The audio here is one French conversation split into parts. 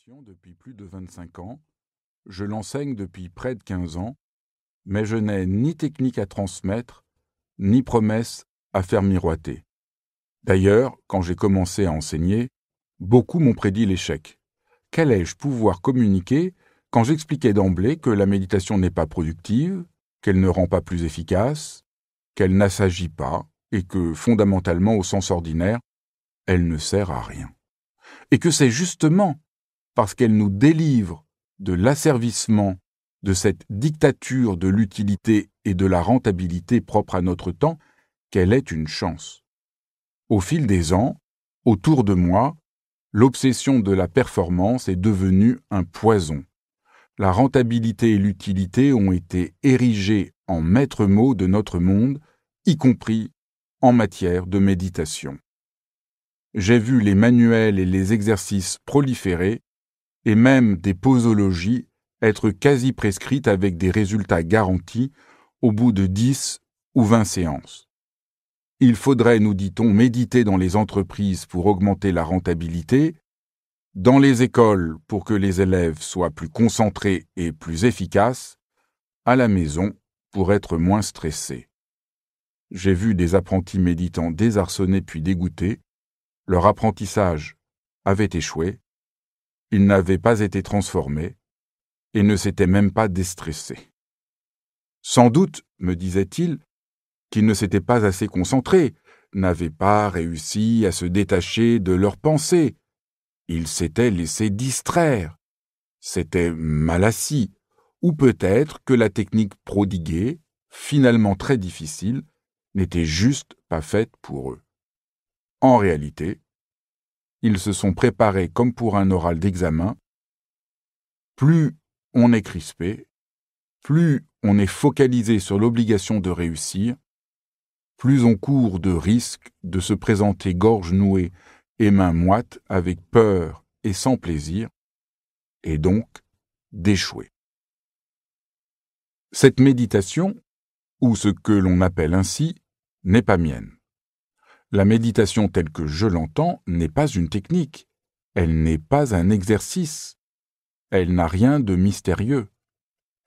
méditation depuis plus de 25 ans, je l'enseigne depuis près de 15 ans, mais je n'ai ni technique à transmettre, ni promesse à faire miroiter. D'ailleurs, quand j'ai commencé à enseigner, beaucoup m'ont prédit l'échec. Qu'allais-je pouvoir communiquer quand j'expliquais d'emblée que la méditation n'est pas productive, qu'elle ne rend pas plus efficace, qu'elle n'assagit pas et que, fondamentalement au sens ordinaire, elle ne sert à rien. Et que c'est justement parce qu'elle nous délivre de l'asservissement, de cette dictature de l'utilité et de la rentabilité propre à notre temps, qu'elle est une chance. Au fil des ans, autour de moi, l'obsession de la performance est devenue un poison. La rentabilité et l'utilité ont été érigées en maîtres mots de notre monde, y compris en matière de méditation. J'ai vu les manuels et les exercices proliférer, et même des posologies être quasi prescrites avec des résultats garantis au bout de 10 ou 20 séances. Il faudrait, nous dit-on, méditer dans les entreprises pour augmenter la rentabilité, dans les écoles pour que les élèves soient plus concentrés et plus efficaces, à la maison pour être moins stressés. J'ai vu des apprentis méditants désarçonnés puis dégoûtés. Leur apprentissage avait échoué, ils n'avaient pas été transformés et ne s'étaient même pas déstressés. Sans doute, me disait-il, qu'ils ne s'étaient pas assez concentrés, n'avaient pas réussi à se détacher de leurs pensées. Ils s'étaient laissés distraire, s'étaient mal assis, ou peut-être que la technique prodiguée, finalement très difficile, n'était juste pas faite pour eux. En réalité, ils se sont préparés comme pour un oral d'examen. Plus on est crispé, plus on est focalisé sur l'obligation de réussir, plus on court de risque de se présenter gorge nouée et mains moites avec peur et sans plaisir, et donc d'échouer. Cette méditation, ou ce que l'on appelle ainsi, n'est pas mienne. La méditation telle que je l'entends n'est pas une technique, elle n'est pas un exercice, elle n'a rien de mystérieux,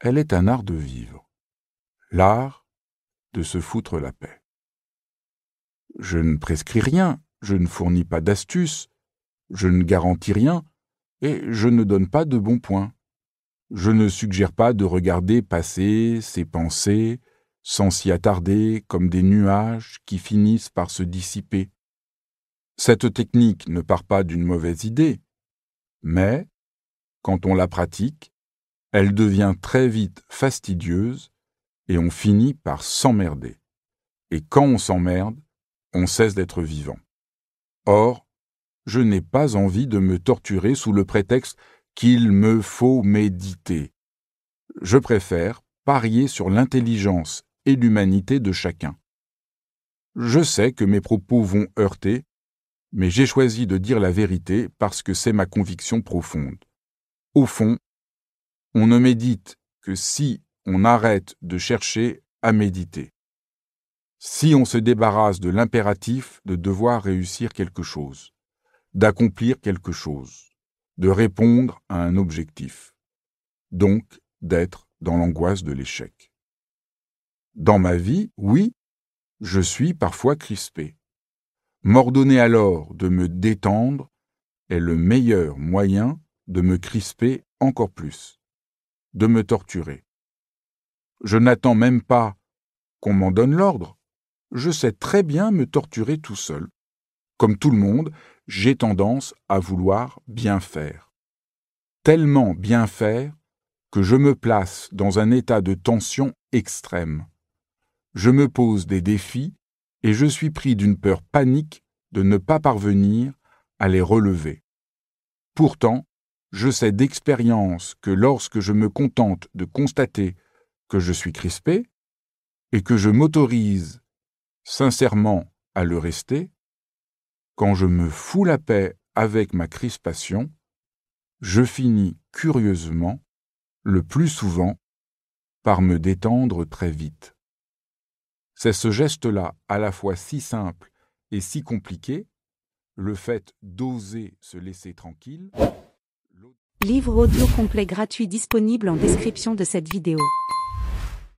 elle est un art de vivre, l'art de se foutre la paix. Je ne prescris rien, je ne fournis pas d'astuces, je ne garantis rien, et je ne donne pas de bons points. Je ne suggère pas de regarder passer ses pensées, sans s'y attarder comme des nuages qui finissent par se dissiper. Cette technique ne part pas d'une mauvaise idée, mais, quand on la pratique, elle devient très vite fastidieuse et on finit par s'emmerder. Et quand on s'emmerde, on cesse d'être vivant. Or, je n'ai pas envie de me torturer sous le prétexte qu'il me faut méditer. Je préfère parier sur l'intelligence et l'humanité de chacun. Je sais que mes propos vont heurter, mais j'ai choisi de dire la vérité parce que c'est ma conviction profonde. Au fond, on ne médite que si on arrête de chercher à méditer. Si on se débarrasse de l'impératif de devoir réussir quelque chose, d'accomplir quelque chose, de répondre à un objectif, donc d'être dans l'angoisse de l'échec. Dans ma vie, oui, je suis parfois crispé. M'ordonner alors de me détendre est le meilleur moyen de me crisper encore plus, de me torturer. Je n'attends même pas qu'on m'en donne l'ordre. Je sais très bien me torturer tout seul. Comme tout le monde, j'ai tendance à vouloir bien faire. Tellement bien faire que je me place dans un état de tension extrême. Je me pose des défis et je suis pris d'une peur panique de ne pas parvenir à les relever. Pourtant, je sais d'expérience que lorsque je me contente de constater que je suis crispé et que je m'autorise sincèrement à le rester, quand je me fous la paix avec ma crispation, je finis curieusement, le plus souvent, par me détendre très vite. C'est ce geste-là, à la fois si simple et si compliqué, le fait d'oser se laisser tranquille, Livre audio complet gratuit disponible en description de cette vidéo.